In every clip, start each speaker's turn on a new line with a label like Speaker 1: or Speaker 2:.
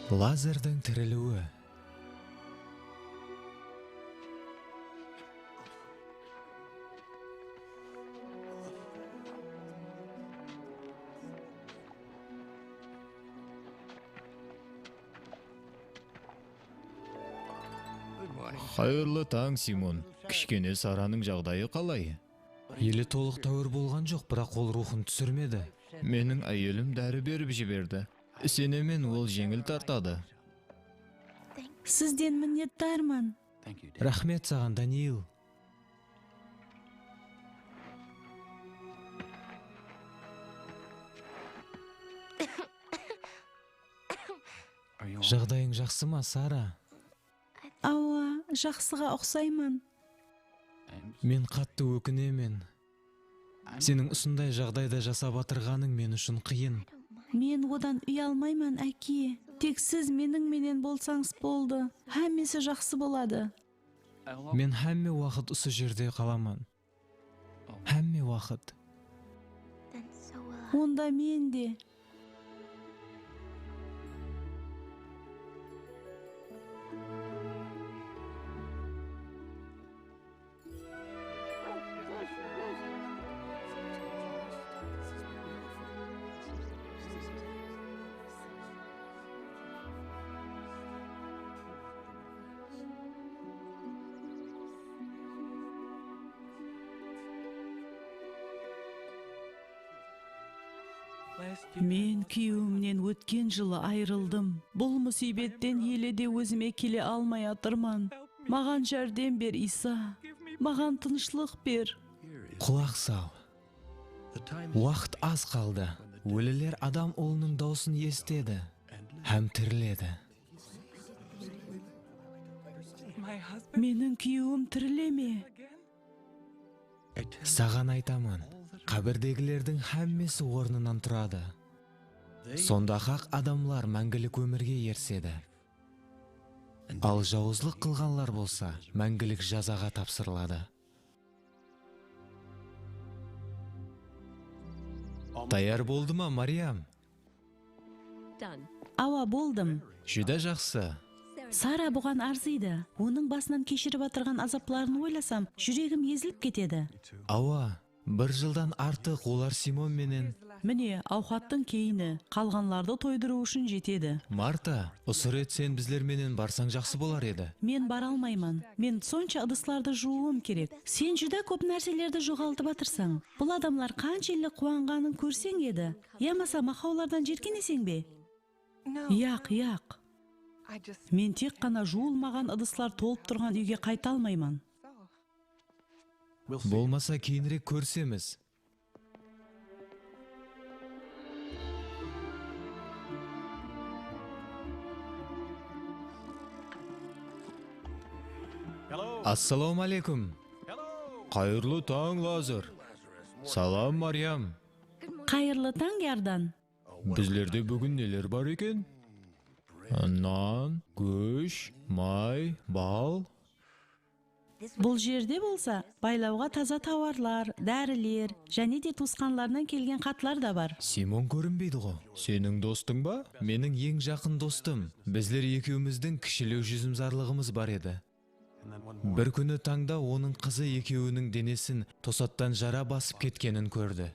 Speaker 1: Лазердің тірілуі. Қайырлы таң, Симон. Кішкене Сараның жағдайы қалай?
Speaker 2: Елі толық тәуір болған жоқ, бірақ ол рухын түсірмеді.
Speaker 1: Менің әйелім дәрі беріп жіберді. Сенемен ол жеңіл тартады.
Speaker 3: Сізден minnettarman.
Speaker 2: Рахмет саған, Даниил. Жағдайың жақсы ма, Сара?
Speaker 3: Ауа, жақсыға ұқсаймын.
Speaker 2: Мен қатты өкінемін. Сенің осындай жағдайда жасап атырғаның мен үшін қиын.
Speaker 3: Мен одан ұялмаймын, әке. Тек сіз менің менен болсаңыз болды. Әммесі жақсы болады.
Speaker 2: Мен әмме уақыт осы жерде қаламын. Әмме уақыт.
Speaker 3: Онда мен де. Мен күйеуімнен өткен жылы айрылдым. Бұл мұсибеттен елі де өзіме келе алмай атырман. Маған жәрдем бер, Иса. Маған тынышлық бер.
Speaker 2: Құлақ сал. Уақыт аз қалды. Өлілер адам ұлының даусын естеді. Һәм тіріледі.
Speaker 3: Менің күйеуім тірілеме?
Speaker 2: Саған айтамын, қабірдегілердің әммесі орнынан тұрады. Сонда хақ адамлар мәңгілік өмірге ерседі. Ал жауызлық қылғанлар болса, мәңгілік жазаға тапсырылады. Даяр болды ма, Мариям?
Speaker 3: Ауа, болдым.
Speaker 2: Жүдә жақсы.
Speaker 3: Сара бұған арзиды. Оның басынан кешіріп атырған азапларын ойласам, жүрегім езіліп кетеді.
Speaker 2: Ауа, бір жылдан артық олар Симон менен.
Speaker 3: Міне, ауқаттың кейіні қалғанларды тойдыру үшін жетеді.
Speaker 2: Марта, осы рет сен біздер менен барсаң жақсы болар еді.
Speaker 3: Мен бара алмаймын. Мен сонша ыдысларды жууым керек. Сен жүдә көп нәрселерді жоғалтып атырсаң. Бұл адамлар қаншелі қуанғанын көрсең еді. Ямаса мақаулардан жеркенесең бе? Яқ. Мен тек қана жуылмаған ыдыслар толып тұрған үйге қайта алмаймын.
Speaker 2: Болмаса кейінірек көрсеміз. Ассаламу алейкум.
Speaker 1: Қайырлы таң, Лазар. Салам, Мариям.
Speaker 3: Қайырлы таң, Ярдан.
Speaker 1: Біздерде бүгін нелер бар екен? Нан, көш, май, бал.
Speaker 3: Бұл жерде болса, байлауға таза тауарлар, дәрілер, және де туысқанларынан келген хаттар да бар.
Speaker 2: Симон көрінбейді ғой.
Speaker 1: Сенің достың ба?
Speaker 2: Менің ең жақын достым. Біздер екеуміздің кішілеу жүзімзарлығымыз бар еді. Бір күні таңда оның қызы екеуінің денесін тосаттан жара басып кеткенін көрді.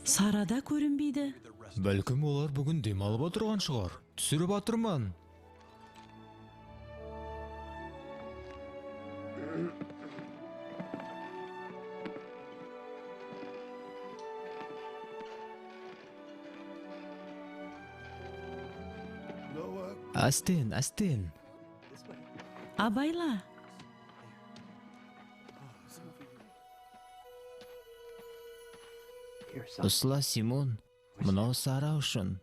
Speaker 3: Сарада көрінбейді.
Speaker 1: Бәлкім олар бүгін демалып отырған шығар. Түсіріп атырман.
Speaker 2: Астен.
Speaker 3: Абайла.
Speaker 1: Ұсла, Симон. Мынау Сара үшін.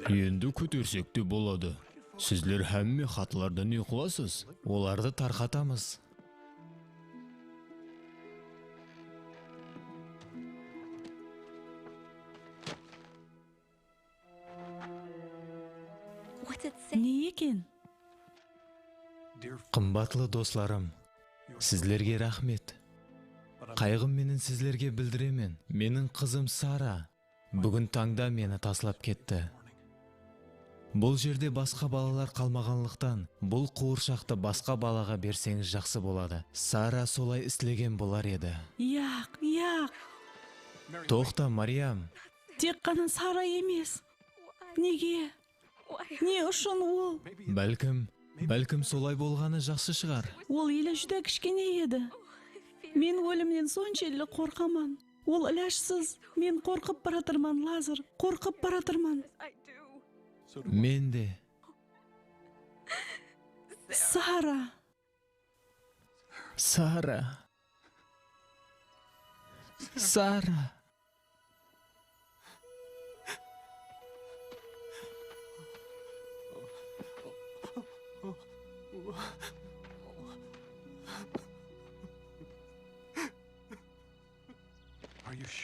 Speaker 1: Енді көтерсек те болады. Сізлер әмме хатлардан не қыласыз?
Speaker 2: Оларды тарқатамыз.
Speaker 3: Не екен?
Speaker 2: Қымбатлы достарым, Сізлерге рахмет. Қайғым менен сізлерге білдіремен. Менің қызым Сара бүгін таңда мені таслап кетті. Бұл жерде басқа балалар қалмағанлықтан, бұл қуыршақты басқа балаға берсеңіз жақсы болады. Сара солай істелеген болар еді.
Speaker 3: Яқ.
Speaker 2: Тоқта, Мариям.
Speaker 3: Тек қана Сара емес. Неге? Не үшін ол?
Speaker 2: Бәлкім солай болғаны жақсы шығар.
Speaker 3: Ол елі жүдә кішкене еді. Мен өлімнен соншелі қорқаман. Ол іләшсіз. Мен қорқып баратырман, Лазар. Қорқып баратырман.
Speaker 2: Мен де.
Speaker 3: Сара.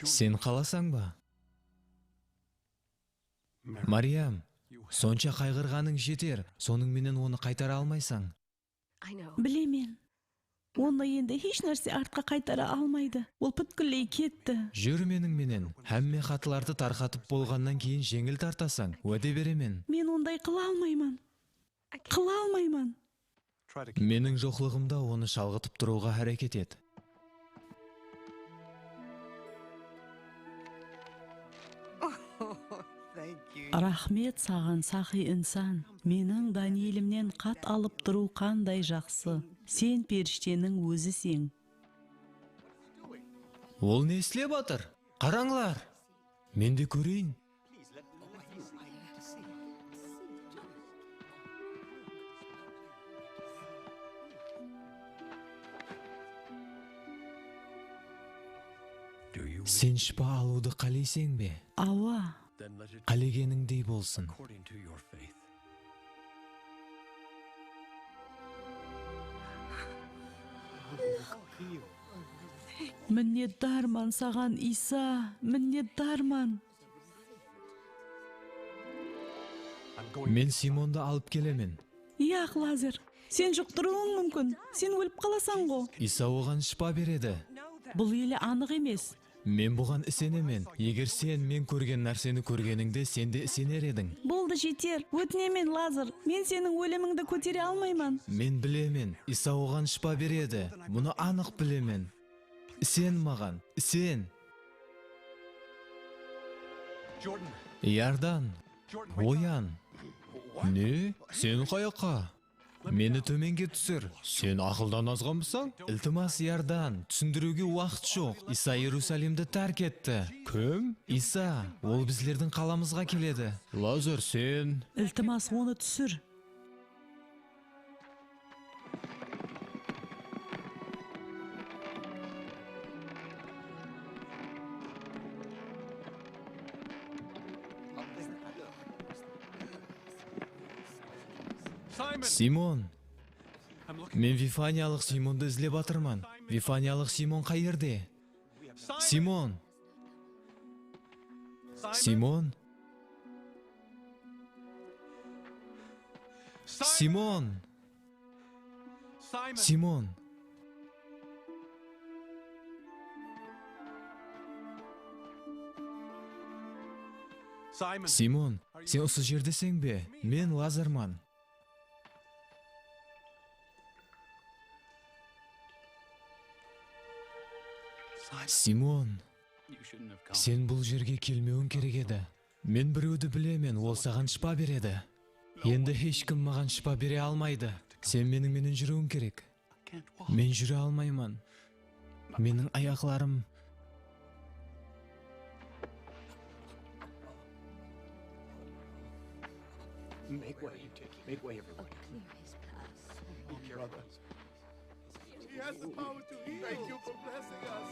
Speaker 2: Сен қаласаң ба? Мариям, сонша қайғырғаның жетер, соның менен оны қайтара алмайсаң.
Speaker 3: Білемен. Оны енді еш нәрсе артқа қайтара алмайды. Ол бүткілей кетті.
Speaker 2: Жүр менен, әмме қатыларды тарқатып болғаннан кейін жеңіл тартасаң, уәде беремен.
Speaker 3: Мен ондай қыла алмайман.
Speaker 2: Менің жоқлығымда оны шалғытып тұруға әрекет ет.
Speaker 3: Рахмет саған, сақи инсан. Менің Даниилімнен қат алып тұру қандай жақсы. Сен періштенің өзісің.
Speaker 2: Ол не істеп атыр? Қараңлар. Мен де көрейін. Сен шипа алуды қалайсың бе?
Speaker 3: Ауа.
Speaker 2: Қалегеніңдей болсын.
Speaker 3: Міннеттарман саған, Иса, міннеттарман.
Speaker 2: Мен Симонды алып келемен.
Speaker 3: Яқ, Лазар, сен жұқтыруың мүмкін. Сен өліп қаласаң ғой.
Speaker 2: Иса оған шипа береді.
Speaker 3: Бұл елі анық емес.
Speaker 2: Мен бұған ісенемен. Егер сен мен көрген нәрсені көргеніңде, сен де ісенер едің.
Speaker 3: Болды жетер. Өтінемен, Лазар. Мен сенің өліміңді көтере алмайман.
Speaker 2: Мен білемен. Иса оған шипа береді. Бұны анық білемен. Сен маған, сен. Ярдан, оян. Не? Сен қаяққа? Мені төменге түсір.
Speaker 1: Сен ақылдан азғанбысың?
Speaker 2: Iltimos Ярдан, түсіндіруге уақыт жоқ. Иса Иерусалимді тәрк етті.
Speaker 1: Кім?
Speaker 2: Иса, ол біздердің қаламызға келеді.
Speaker 1: Лазар, сен...
Speaker 3: Iltimos оны түсір.
Speaker 2: Симон, мен Вифаниялық Симонды іздеп атырман. Вифаниялық Симон қайерде? Симон! Симон! Симон! Симон! Симон, сен осы жердесің бе? Мен Лазарман. Симон, сен бұл жерге келмеуің керек еді. Мен біреуді білемен, ол саған шипа береді. Енді ешкім маған шипа бере алмайды. Сен менің жүруің керек. Мен жүре алмаймын. Менің аяқларым...
Speaker 4: Make way, everyone.
Speaker 5: He has the power to heal. Thank you for blessing us.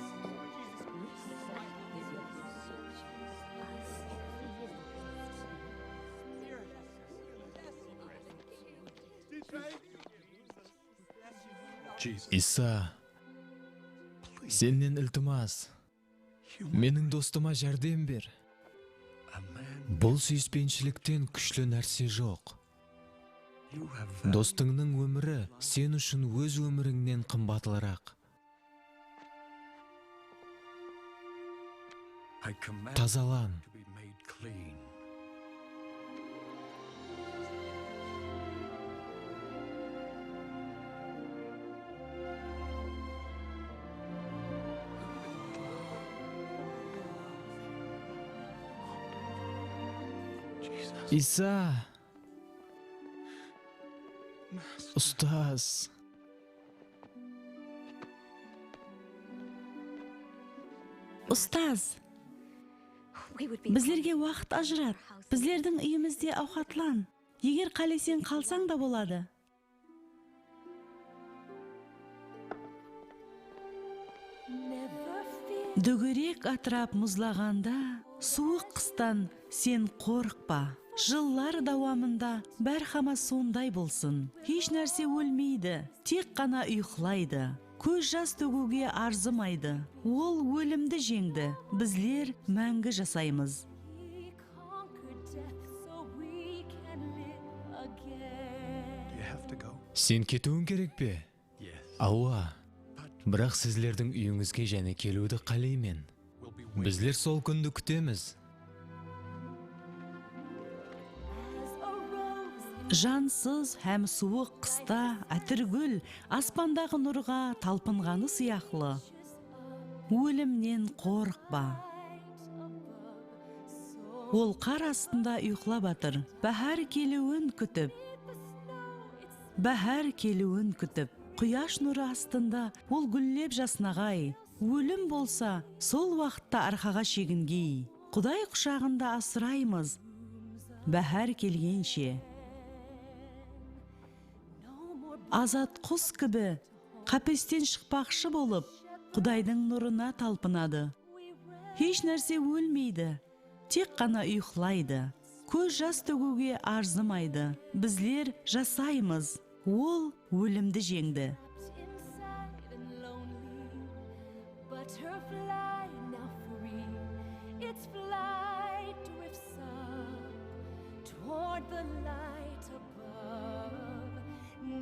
Speaker 2: Иса, сеннен iltimos. Менің достыма жәрдем бер. Бұл сүйіспеншіліктен күшлі нәрсе жоқ. Достыңның өмірі сен үшін өз өміріңнен қымбатлырақ. Тазалан. Иса! Ұстаз!
Speaker 3: Ұстаз, біздерге уақыт ажырат. Біздердің үйімізде ауқатлан. Егер қалесен қалсаң да болады. Дүгірек атырап мұзлағанда, суық қыстан сен қорықпа. Жыллар дауамында бәрхама сондай болсын. Еш нәрсе өлмейді, тек қана ұйықлайды. Көз жас төгуге арзымайды. Ол өлімді жеңді, біздер мәңгі жасаймыз.
Speaker 2: Сен кетуің керек пе? Ауа. Бірақ сізлердің үйіңізге және келуді қалеймен. Біздер сол күнді күтеміз.
Speaker 3: Жансыз һәм суық қыста әтіргүл аспандағы нұрға талпынғаны сияқлы. Өлімнен қорықпа. Ол қар астында ұйқылап атыр, бәһәр келуін күтіп. Құяш нұры астында ол гүллеп жаснағай. Өлім болса, сол уақытта арқаға шегінгей. Құдай құшағында асыраймыз, бәһәр келгенше. Азат құс кібі, қапестен шықпақшы болып, Құдайдың нұрына талпынады. Еш нәрсе өлмейді, тек қана ұйықлайды. Көз жас төгуге арзымайды. Біздер жасаймыз, ол өлімді жеңді.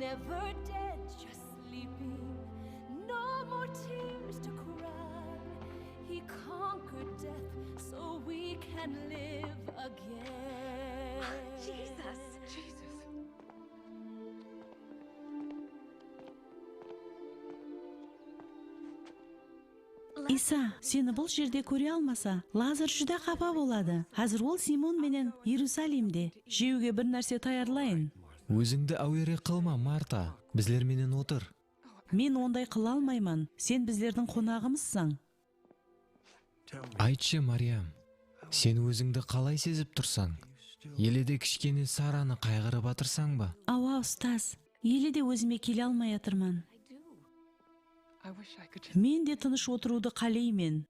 Speaker 6: Never dead, just sleeping. No more tears to cry. He conquered death so we can live again. Jesus.
Speaker 3: Иса, сені бұл жерде көре алмаса, Лазар жүдә қапа болады. Қазір ол Симон менен Иерусалимде. Жеуге бір нәрсе таярлайын.
Speaker 2: Өзіңді әуере қылма, Марта. Біздер менен отыр.
Speaker 3: Мен ондай қыла алмаймын. Сен біздердің қонағымызсың.
Speaker 2: Айтшы, Мариям, сен өзіңді қалай сезіп тұрсаң? Еледе кішкене Сараны қайғырып атырсаң ба?
Speaker 3: Ауа, ұстаз. Еледе өзіме келе алмай атырман. Мен де тыныш отыруды қалеймен.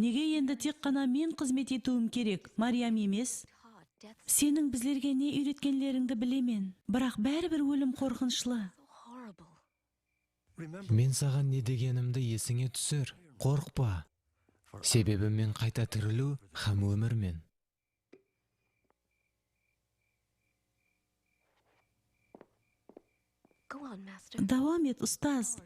Speaker 3: Неге енді тек қана мен қызмет етуім керек, Мариям емес? Сенің біздерге не үйреткенлеріңді білемен, бірақ бәрібір өлім қорқыншылы.
Speaker 2: Мен саған не дегенімді есіңе түсір. Қорықпа. Себебі мен қайта тірілу һәм өмірмен.
Speaker 3: Давам ет, ұстаз.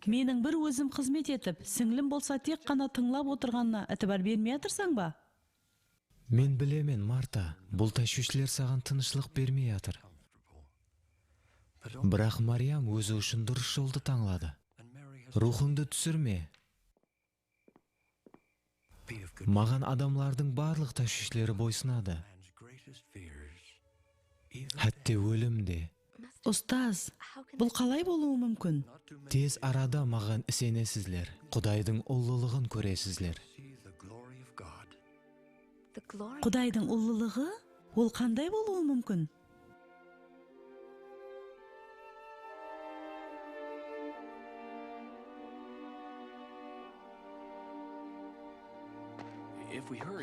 Speaker 3: Менің бір өзім қызмет етіп, сіңлім болса тек қана тыңлап отырғанына әтібар бермей атырсаң ба?
Speaker 2: Мен білемен, Марта, бұл тәшвишлер саған тынышлық бермей атыр. Бірақ Мариям өзі үшін дұрыс жолды таңлады. Рухыңды түсірме. Маған адамлардың барлық тәшвишлері бойсынады. Хәтте өлімде.
Speaker 3: Ұстаз, бұл қалай болуы мүмкін?
Speaker 2: Тез арада маған сенесізлер. Құдайдың ұлылығын көресізлер.
Speaker 3: Құдайдың ұлылығы? Ол қандай болуы мүмкін?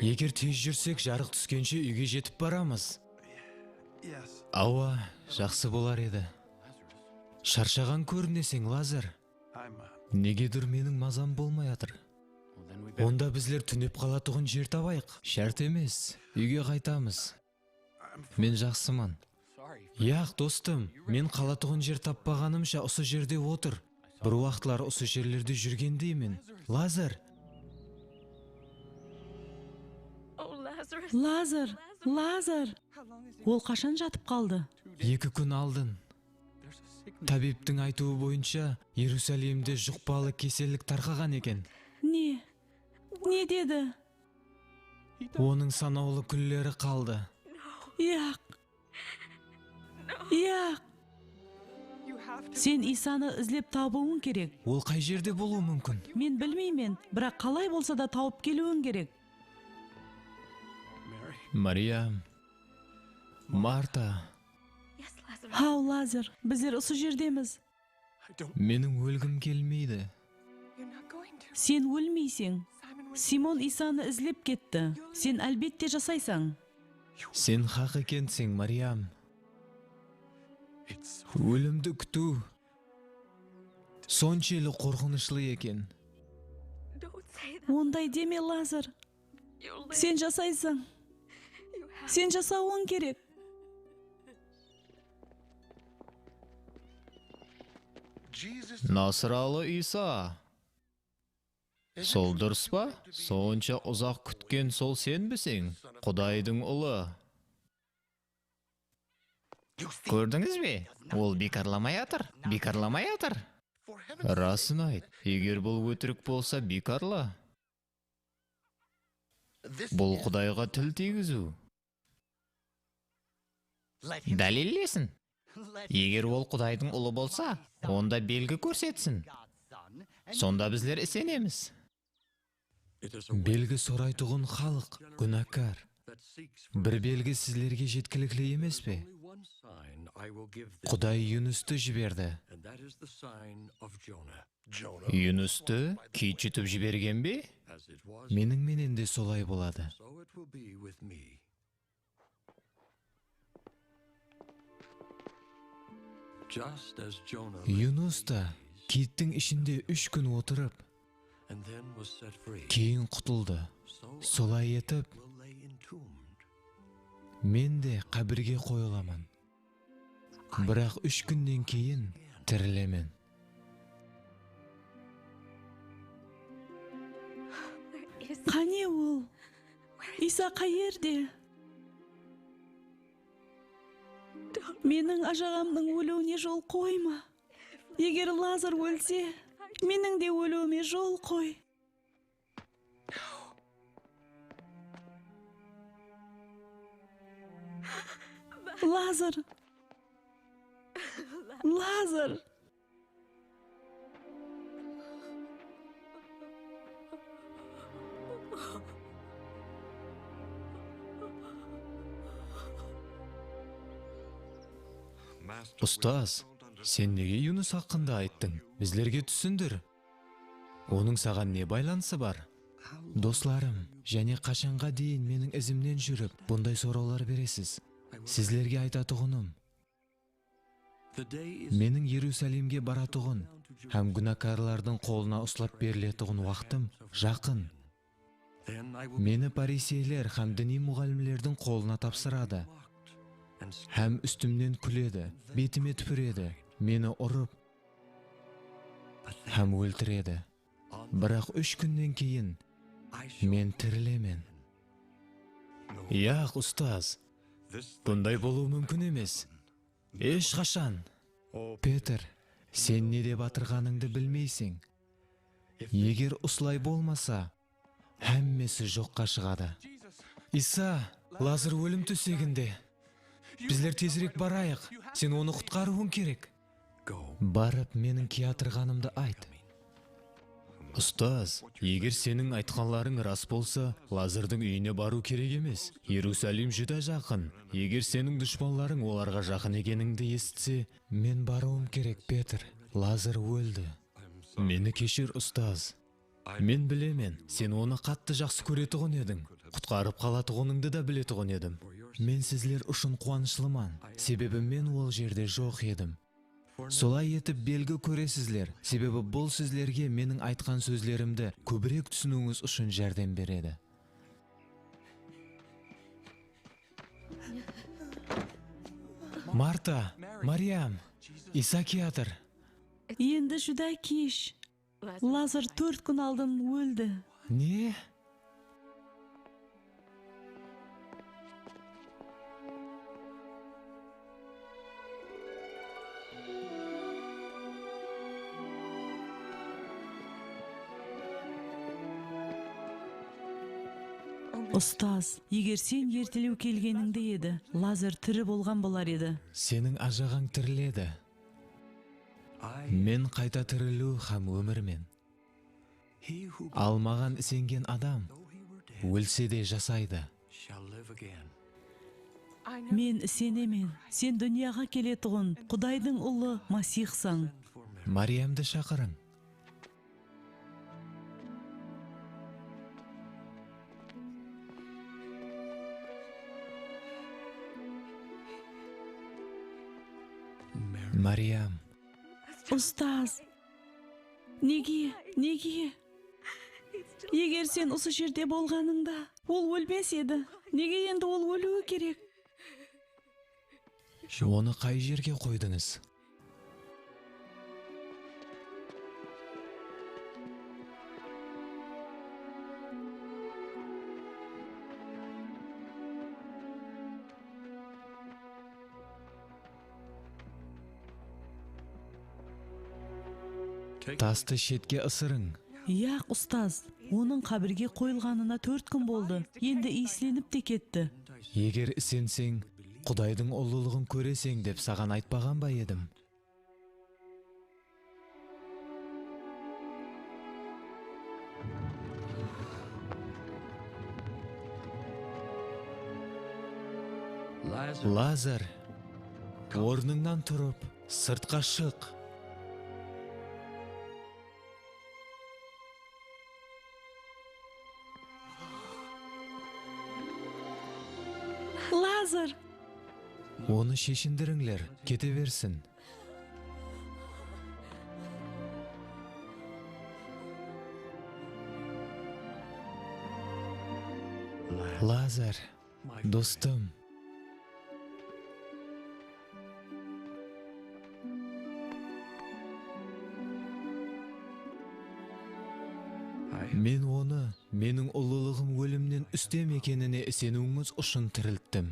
Speaker 2: Егер тез жүрсек, жарық түскенше үйге жетіп барамыз. Ауа, жақсы болар еді. Шаршаған көрінесің, Лазар. Негедір менің мазам болмай атыр. Онда біздер түнеп қалатұғын жер табайық. Шәрт емес, үйге қайтамыз. Мен жақсыман. Яқ, достым, мен қалатұғын жер таппағанымша осы жерде отыр. Бір уақытлар осы жерлерде жүргендеймін. Лазар,
Speaker 3: Лазар. Ол қашан жатып қалды?
Speaker 2: 2 күн алдын. Табиптің айтуы бойынша, Иерусалимде жұқпалы кеселік тарқаған екен.
Speaker 3: Не? Не деді?
Speaker 2: Оның санаулы күндері қалды.
Speaker 3: Яқ. Сен Исаны іздеп табуың керек.
Speaker 2: Ол қай жерде болуы мүмкін?
Speaker 3: Мен білмеймін, бірақ қалай болса да тауып келуің керек.
Speaker 2: Мариям, Марта,
Speaker 3: Хау, Лазар, біздер осы жердеміз.
Speaker 2: менің өлгім келмейді.
Speaker 3: Сен өлмейсің. Симон Исаны іздеп кетті. Сен әлбетте жасайсың.
Speaker 2: Сен хақ екенсің, Мариям. Өлімді күту соншелі қорқынышлы екен.
Speaker 3: Ондай деме, Лазар. Сен жасайсың. Сен жасауың керек.
Speaker 1: Насыралы Иса. Сол дұрыс па? Сонша ұзақ күткен сол сен бісің? Құдайдың ұлы. Көрдіңіз бе? Ол бекарламай атыр. Расын айт, егер бұл өтірік болса бекарла. Бұл Құдайға тіл тигізу. Дәлелдесін. Егер ол Құдайдың ұлы болса, онда белгі көрсетсін. Сонда біздер сенеміз.
Speaker 2: Белгі сұрайтұғын халық, күнәкар. Бір белгі сіздерге жеткілікті емес пе? Құдай Юнусты жіберді.
Speaker 1: Юнусты кит жұтып жіберген бе?
Speaker 2: Менің менен де солай болады. Юнус та киттің ішінде 3 күн отырып, кейін құтылды. Солай етіп, мен де қабірге қойыламын. Бірақ 3 күннен кейін тірілемін.
Speaker 3: Қане ол? Иса қайерде? Менің ажағамның өлуіне жол қойма. Егер Лазар өлсе, менің де өлуіме жол қой. Лазар!
Speaker 2: Ұстаз, сен неге Юнус хақында айттың? Біздерге түсіндір. Оның саған не байланысы бар? Достарым, және қашанға дейін менің ізімнен жүріп, бұндай сұраулар бересіз? Сізлерге айтатұғыным. Менің Иерусалимге баратұғын, һәм күнәкарлардың қолына ұслап берілетұғын уақытым жақын. Мені парисейлер һәм діни мұғалімлердің қолына тапсырады. Һәм үстімнен күледі, бетіме түпіреді, мені ұрып, һәм өлтіреді. Бірақ 3 күннен кейін мен тірілемін. Яқ, ұстаз, бұндай болу мүмкін емес. Ешқашан. Петр, сен не деп атырғаныңды білмейсің. Егер ұслай болмаса, әммесі жоққа шығады. Иса, Лазар өлім төсегінде. Біздер тезірек барайық, сен оны құтқаруың керек. Барып, менің киятырғанымды айт.
Speaker 1: Ұстаз, егер сенің айтқанларың рас болса, Лазардың үйіне бару керек емес. Иерусалим жүдә жақын. Егер сенің дұшпанларың оларға жақын екеніңді естісе,
Speaker 2: Мен баруым керек, Петр. Лазар өлді.
Speaker 1: мені кешір, ұстаз. Мен білемен, сен оны қатты жақсы көретұғын едің. Құтқарып қалатұғыныңды да білетұғын едім.
Speaker 2: Мен сізлер үшін қуанышлыман, себебі мен ол жерде жоқ едім. Солай етіп белгі көресізлер, себебі бұл сізлерге менің айтқан сөзлерімді көбірек түсінуіңіз үшін жәрдем береді. Марта, Мариям, Иса келатыр.
Speaker 3: Енді жүдә кеш. Лазар 4 күн алдын өлді.
Speaker 2: Не?
Speaker 3: Ұстаз, егер сен ертелеу келгеніңде еді, Лазар тірі болған болар еді.
Speaker 2: Сенің ажағаң тіріледі. Мен қайта тірілу һәм өмірмен.
Speaker 4: He who
Speaker 2: Ал маған сенген адам өлсе де жасайды.
Speaker 4: shall live again.
Speaker 3: Мен сенемен, сен дүнияға келетұғын, Құдайдың ұлы Масихсың.
Speaker 2: Мариямды шақырың. Мариям,
Speaker 3: Ұстаз, неге? Егер сен осы жерде болғаныңда, ол өлмес еді. Неге енді ол өлуі керек?
Speaker 2: оны қай жерге қойдыңыз? Тасты шетке ысырың.
Speaker 3: Яқ, ұстаз, оның қабірге қойылғанына 4 күн болды. Енді иісленіп те кетті.
Speaker 2: Егер сенсең, Құдайдың ұлылығын көресең деп саған айтпаған ба едім? Лазар, орныңнан тұрып, сыртқа шық.
Speaker 3: Лазар!
Speaker 2: Оны шешіндіріңлер, кете берсін. Лазар, достым. Мен оны, менің ұлылығым өлімнен үстем екеніне сенуіңіз үшін тірілттім.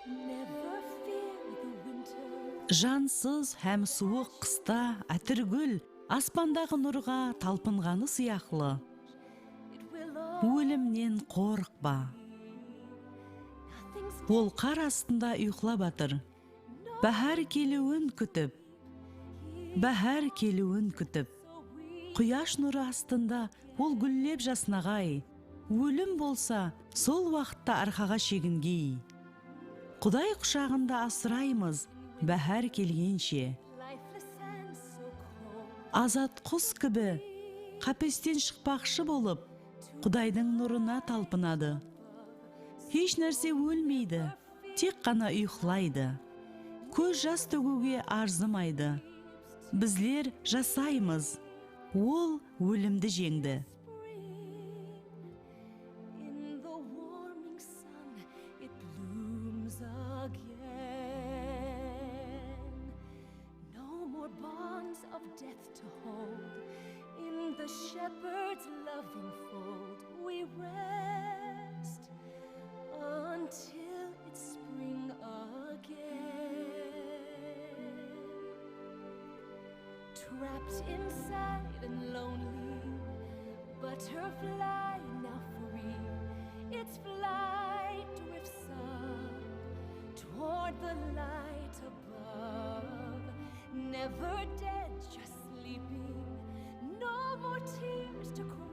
Speaker 6: Never fear the winter.
Speaker 3: Жансыз һәм суық қыста әтіргүл аспандағы нұрға талпынғаны сияқлы.
Speaker 6: It will all
Speaker 3: Өлімнен қорықпа.
Speaker 6: nothing's
Speaker 3: Ол қар астында ұйқылап атыр. Бәһәр келуін күтіп. Құяш нұры астында ол гүллеп жаснағай. Өлім болса, сол уақытта арқаға шегінгей. Құдай құшағында асыраймыз, бәһәр келгенше.
Speaker 6: lifeless and so cold.
Speaker 3: Азат құс кібі, қапестен шықпақшы болып, Құдайдың нұрына талпынады. Еш нәрсе өлмейді, тек қана ұйқылайды. Көз жас төгуге арзымайды. Біздер жасаймыз, ол өлімді жеңді.
Speaker 6: In the warming sun, it blooms again. No more bonds of death to hold. In the shepherd's loving fold, we rest until it's spring again. Trapped inside and lonely, butterfly now free. Its flight drifts up toward the light above. Never dead, just sleeping. No more tears to cry.